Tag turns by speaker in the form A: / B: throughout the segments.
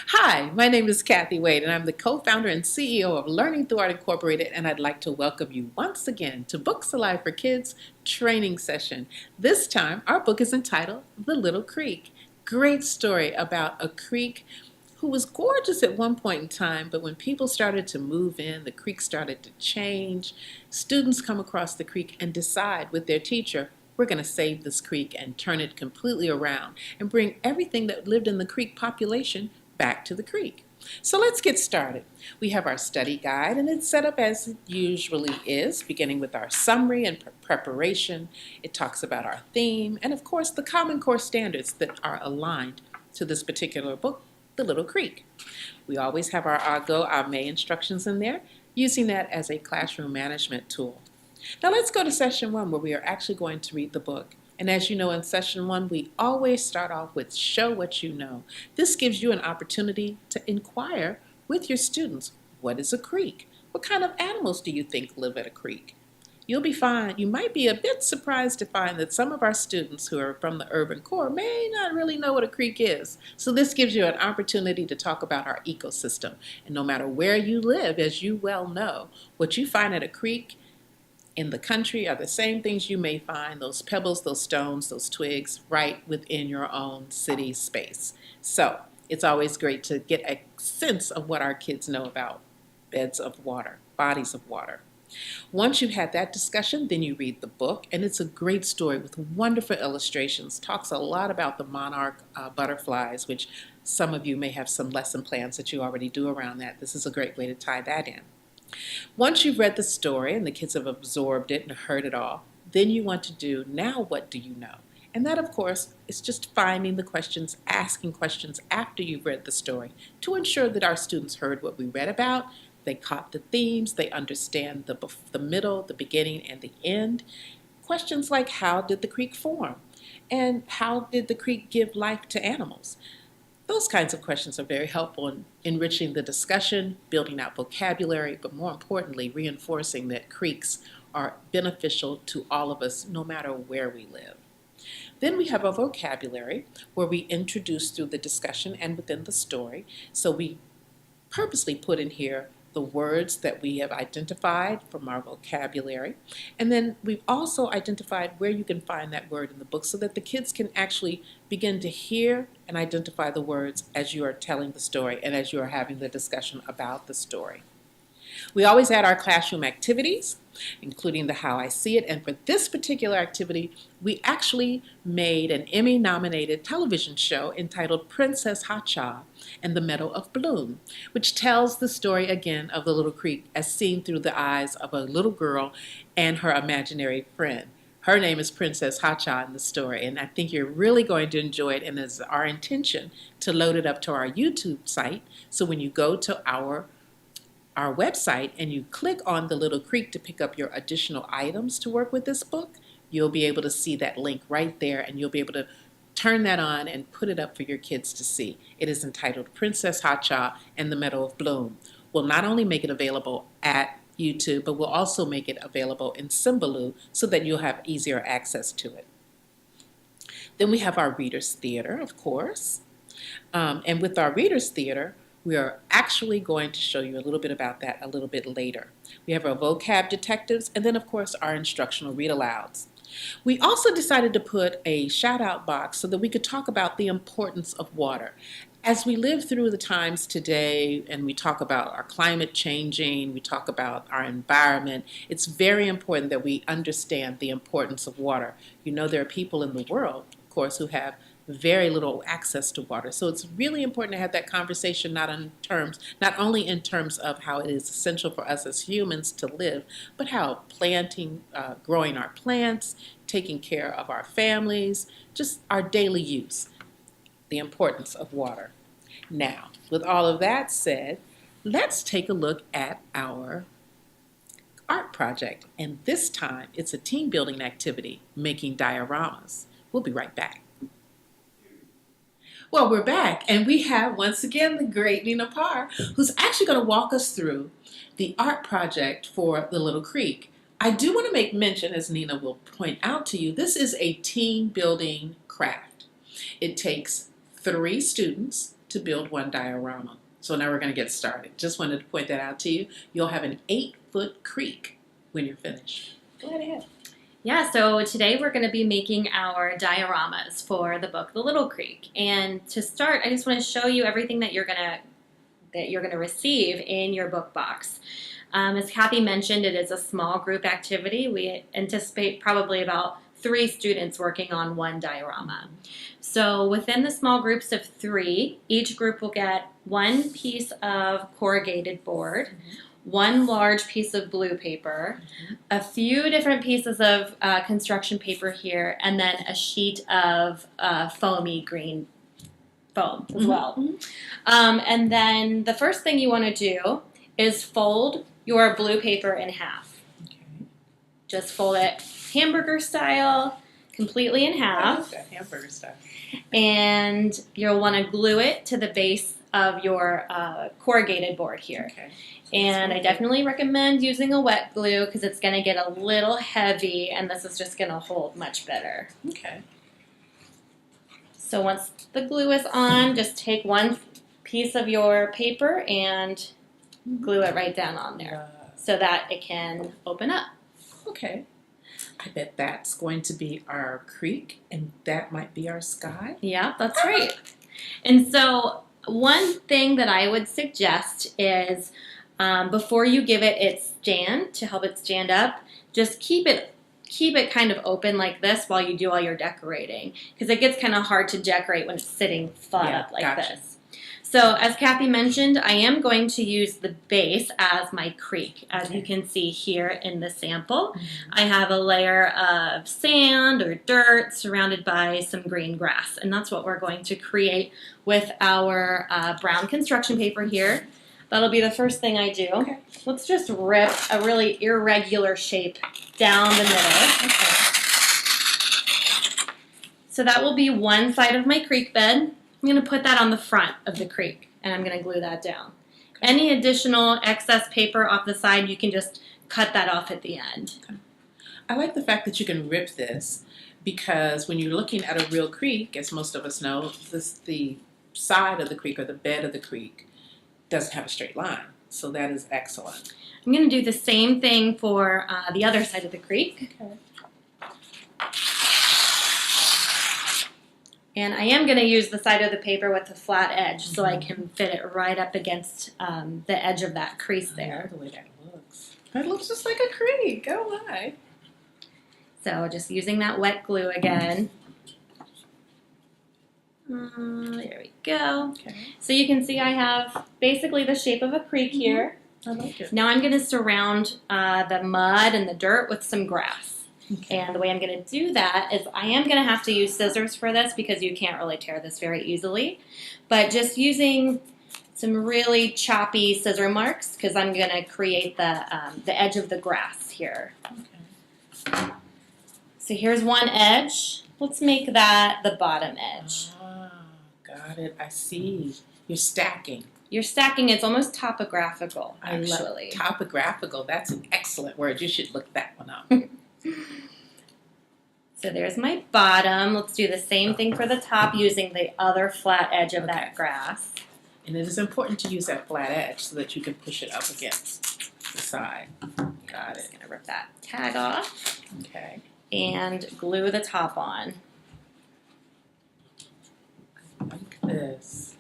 A: Hi, my name is Kathy Wade, and I'm the co-founder and CEO of Learning Through Art Incorporated, and I'd like to welcome you once again to Books Alive for Kids training session. This time, our book is entitled The Little Creek. Great story about a creek who was gorgeous at one point in time, but when people started to move in, the creek started to change. Students come across the creek and decide with their teacher, we're going to save this creek and turn it completely around and bring everything that lived in the creek population back to the creek. So let's get started. We have our study guide, and it's set up as it usually is, beginning with our summary and preparation. It talks about our theme and, of course, the Common Core standards that are aligned to this particular book, The Little Creek. We always have our go, our May instructions in there, using that as a classroom management tool. Now let's go to session one, where we are actually going to read the book. And as you know, in session one, we always start off with show what you know. This gives you an opportunity to inquire with your students. What is a creek? What kind of animals do you think live at a creek? You might be a bit surprised to find that some of our students who are from the urban core may not really know what a creek is. So this gives you an opportunity to talk about our ecosystem. And no matter where you live, as you well know, what you find at a creek in the country are the same things you may find, those pebbles, those stones, those twigs, right within your own city space. So it's always great to get a sense of what our kids know about beds of water, bodies of water. Once you've had that discussion, then you read the book, and it's a great story with wonderful illustrations. Talks a lot about the monarch butterflies, which some of you may have some lesson plans that you already do around that. This is a great way to tie that in. Once you've read the story and the kids have absorbed it and heard it all, then you want to do, now what do you know? And that, of course, is just finding the questions, asking questions after you've read the story to ensure that our students heard what we read about, they caught the themes, they understand the middle, the beginning, and the end. Questions like, how did the creek form? And how did the creek give life to animals? Those kinds of questions are very helpful in enriching the discussion, building out vocabulary, but more importantly, reinforcing that creeks are beneficial to all of us no matter where we live. Then we have a vocabulary where we introduce through the discussion and within the story. So we purposely put in here the words that we have identified from our vocabulary. And then we've also identified where you can find that word in the book so that the kids can actually begin to hear and identify the words as you are telling the story and as you are having the discussion about the story. We always add our classroom activities, including the How I See It, and for this particular activity, we actually made an Emmy-nominated television show entitled Princess Hacha and the Meadow of Bloom, which tells the story again of the little creek as seen through the eyes of a little girl and her imaginary friend. Her name is Princess Hacha in the story, and I think you're really going to enjoy it, and it's our intention to load it up to our YouTube site, so when you go to our website and you click on the little creek to pick up your additional items to work with this book, you'll be able to see that link right there, and you'll be able to turn that on and put it up for your kids to see. It is entitled Princess Hacha and the Meadow of Bloom. We'll not only make it available at YouTube, but we'll also make it available in Symbaloo so that you'll have easier access to it. Then we have our Reader's Theater, of course. And with our Reader's Theater, we are actually going to show you a little bit about that a little bit later. We have our vocab detectives, and then of course our instructional read-alouds. We also decided to put a shout-out box so that we could talk about the importance of water. As we live through the times today and we talk about our climate changing, we talk about our environment, it's very important that we understand the importance of water. You know, there are people in the world, of course, who have very little access to water. So it's really important to have that conversation not only in terms of how it is essential for us as humans to live, but how growing our plants, taking care of our families, just our daily use, the importance of water. Now, with all of that said, let's take a look at our art project. And this time, it's a team building activity, making dioramas. We'll be right back. Well, we're back, and we have once again the great Nina Parr, who's actually going to walk us through the art project for the Little Creek. I do want to make mention, as Nina will point out to you, this is a team building craft. It takes 3 students to build one diorama. So now we're going to get started. Just wanted to point that out to you. You'll have an 8-foot creek when you're finished. Go right ahead.
B: Yeah, so today we're going to be making our dioramas for the book The Little Creek. And to start, I just want to show you everything that you're going to receive in your book box. As Kathy mentioned, it is a small group activity. We anticipate probably about 3 students working on one diorama. So within the small groups of 3, each group will get 1 piece of corrugated board, 1 large piece of blue paper, a few different pieces of construction paper here, and then a sheet of foamy green foam as well. And then the first thing you want to do is fold your blue paper in half. Just fold it hamburger style, completely in half.
A: Hamburger style.
B: And you'll want to glue it to the base of your corrugated board here.
A: Okay.
B: And I definitely recommend using a wet glue because it's going to get a little heavy and this is just going to hold much better.
A: Okay.
B: So once the glue is on, just take 1 piece of your paper and glue it right down on there so that it can open up.
A: Okay. I bet that's going to be our creek and that might be our sky.
B: Yeah, that's right. And so one thing that I would suggest is before you give it its stand, to help it stand up, just keep it kind of open like this while you do all your decorating, because it gets kind of hard to decorate when it's sitting flat up like this. So as Kathy mentioned, I am going to use the base as my creek. As you can see here in the sample, I have a layer of sand or dirt surrounded by some green grass, and that's what we're going to create with our brown construction paper here. That'll be the first thing I do.
A: Okay.
B: Let's just rip a really irregular shape down the middle.
A: Okay.
B: So that will be one side of my creek bed. I'm going to put that on the front of the creek, and I'm going to glue that down. Okay. Any additional excess paper off the side, you can just cut that off at the end.
A: Okay. I like the fact that you can rip this, because when you're looking at a real creek, as most of us know, the side of the creek or the bed of the creek doesn't have a straight line. So that is excellent.
B: I'm going to do the same thing for the other side of the creek.
A: Okay.
B: And I am going to use the side of the paper with the flat edge so I can fit it right up against the edge of that crease there.
A: I love the way that looks. That looks just like a creek. Oh my.
B: So just using that wet glue again. There we go.
A: Okay.
B: So you can see I have basically the shape of a creek here.
A: I like it.
B: Now I'm going to surround the mud and the dirt with some grass.
A: Okay.
B: And the way I'm going to do that is I am going to have to use scissors for this because you can't really tear this very easily. But just using some really choppy scissor marks because I'm going to create the edge of the grass here.
A: Okay.
B: So here's one edge. Let's make that the bottom edge.
A: Got it. I see. You're stacking.
B: You're stacking. It's almost topographical,
A: I
B: actually.
A: love topographical. That's an excellent word. You should look that one up.
B: So there's my bottom. Let's do the same thing for the top using the other flat edge of that grass.
A: And it is important to use that flat edge so that you can push it up against the side. Got it.
B: Just going to rip that tag off.
A: Okay.
B: And glue the top on.
A: Like this.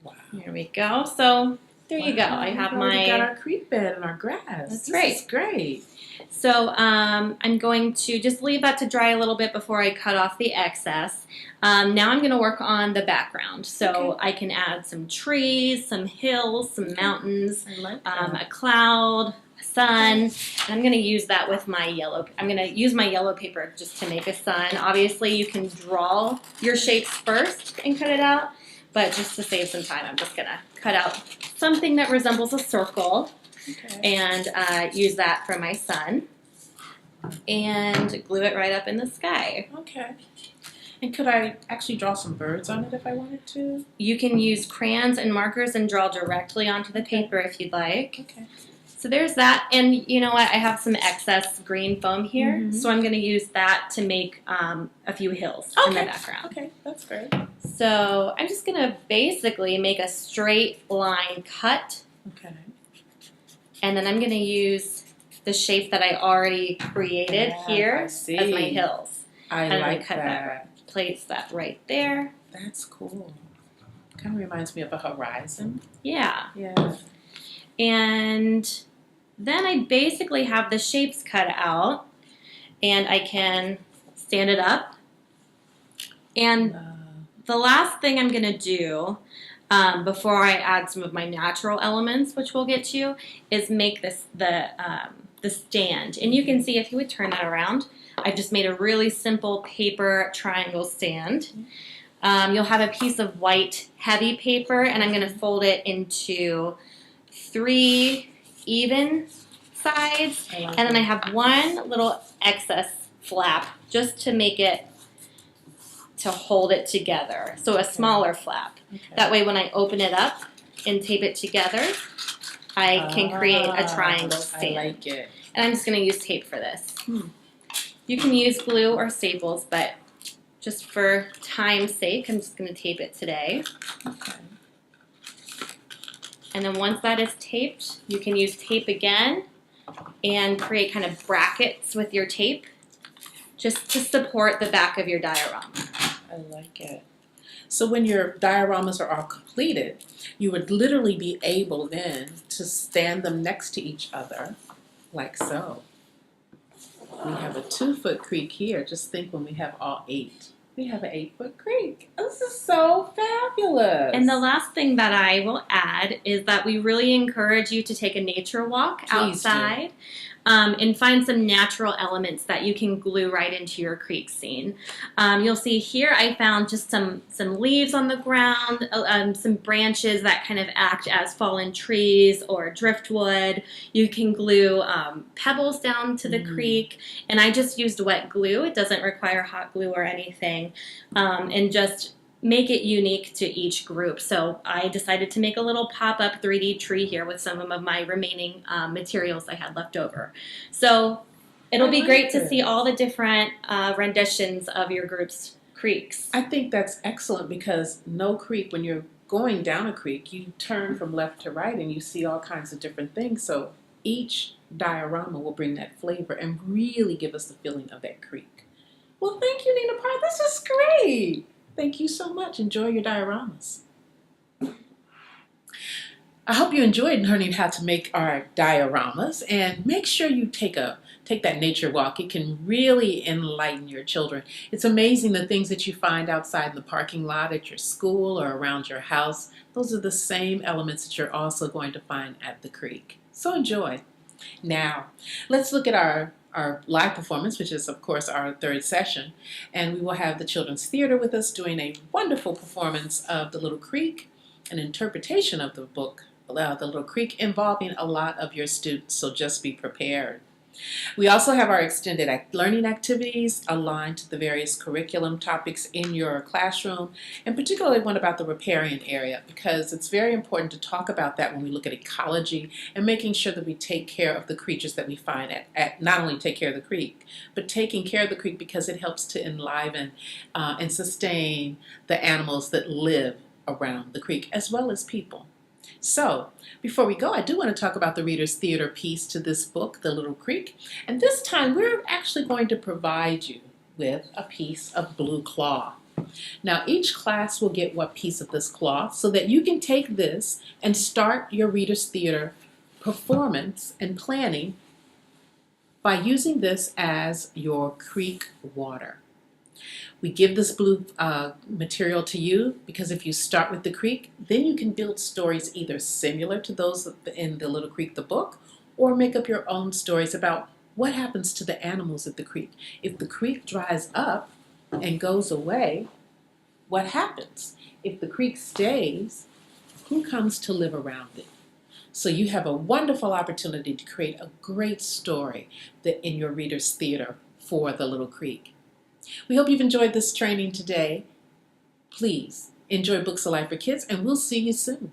A: Wow.
B: There we go. So there you go. I have
A: We got our creek bed and our grass.
B: That's
A: This
B: right.
A: is great.
B: So I'm going to just leave that to dry a little bit before I cut off the excess. Now I'm going to work on the background. So I can add some trees, some hills, some mountains,
A: I like that.
B: a cloud, a sun. And I'm going to use that with my yellow. I'm going to use my yellow paper just to make a sun. Obviously, you can draw your shapes first and cut it out. But just to save some time, I'm just going to cut out something that resembles a circle.
A: Okay.
B: And use that for my sun and glue it right up in the sky.
A: Okay. And could I actually draw some birds on it if I wanted to?
B: You can use crayons and markers and draw directly onto the paper if you'd like.
A: Okay.
B: So there's that, and you know what? I have some excess green foam here, so I'm going to use that to make a few hills in the background.
A: Okay, that's great.
B: So I'm just going to basically make a straight line cut.
A: Okay.
B: And then I'm going to use the shape that I already created here as my hills.
A: I like
B: cut
A: that.
B: Place that right there.
A: That's cool. Kind of reminds me of a horizon.
B: Yeah.
A: Yeah.
B: And then I basically have the shapes cut out, and I can stand it up. And the last thing I'm going to do before I add some of my natural elements, which we'll get to, is make this the stand. And you can see, if you would turn that around, I've just made a really simple paper triangle stand. You'll have a piece of white heavy paper, and I'm going to fold it into 3 even sides, and then I have one little excess flap just to make it, to hold it together. So a smaller flap. That way when I open it up and tape it together, I can create a triangle stand.
A: I like it.
B: And I'm just going to use tape for this. You can use glue or staples, but just for time's sake, I'm just going to tape it today.
A: Okay.
B: And then once that is taped, you can use tape again and create kind of brackets with your tape just to support the back of your diorama.
A: I like it. So when your dioramas are all completed, you would literally be able then to stand them next to each other, like so. We have a 2-foot creek here. Just think when we have all 8. We have an 8-foot creek. This is so fabulous.
B: And the last thing that I will add is that we really encourage you to take a nature walk outside and find some natural elements that you can glue right into your creek scene. You'll see here I found just some leaves on the ground, some branches that kind of act as fallen trees or driftwood. You can glue pebbles down to the creek, and I just used wet glue. It doesn't require hot glue or anything, and just make it unique to each group. So I decided to make a little pop-up 3D tree here with some of my remaining materials I had left over. So it'll be great to see all the different renditions of your group's creeks.
A: I think that's excellent, because no creek, when you're going down a creek, you turn from left to right and you see all kinds of different things. So each diorama will bring that flavor and really give us the feeling of that creek. Well, thank you, Nina Parr. This is great. Thank you so much. Enjoy your dioramas. I hope you enjoyed learning how to make our dioramas, and make sure you take that nature walk. It can really enlighten your children. It's amazing the things that you find outside in the parking lot at your school or around your house. Those are the same elements that you're also going to find at the creek. So enjoy. Now, let's look at our live performance, which is, of course, our 3rd session. And we will have the Children's Theater with us doing a wonderful performance of The Little Creek, an interpretation of the book, The Little Creek, involving a lot of your students, so just be prepared. We also have our extended learning activities aligned to the various curriculum topics in your classroom, and particularly one about the riparian area, because it's very important to talk about that when we look at ecology and making sure that we take care of the creatures that we find not only take care of the creek, but taking care of the creek because it helps to enliven and sustain the animals that live around the creek, as well as people. So, before we go, I do want to talk about the Reader's Theater piece to this book, The Little Creek. And this time, we're actually going to provide you with a piece of blue cloth. Now, each class will get one piece of this cloth so that you can take this and start your Reader's Theater performance and planning by using this as your creek water. We give this blue material to you because if you start with the creek, then you can build stories either similar to those in The Little Creek, the book, or make up your own stories about what happens to the animals at the creek. If the creek dries up and goes away, what happens? If the creek stays, who comes to live around it? So you have a wonderful opportunity to create a great story in your Reader's Theater for The Little Creek. We hope you've enjoyed this training today. Please enjoy Books Alive for Kids, and we'll see you soon.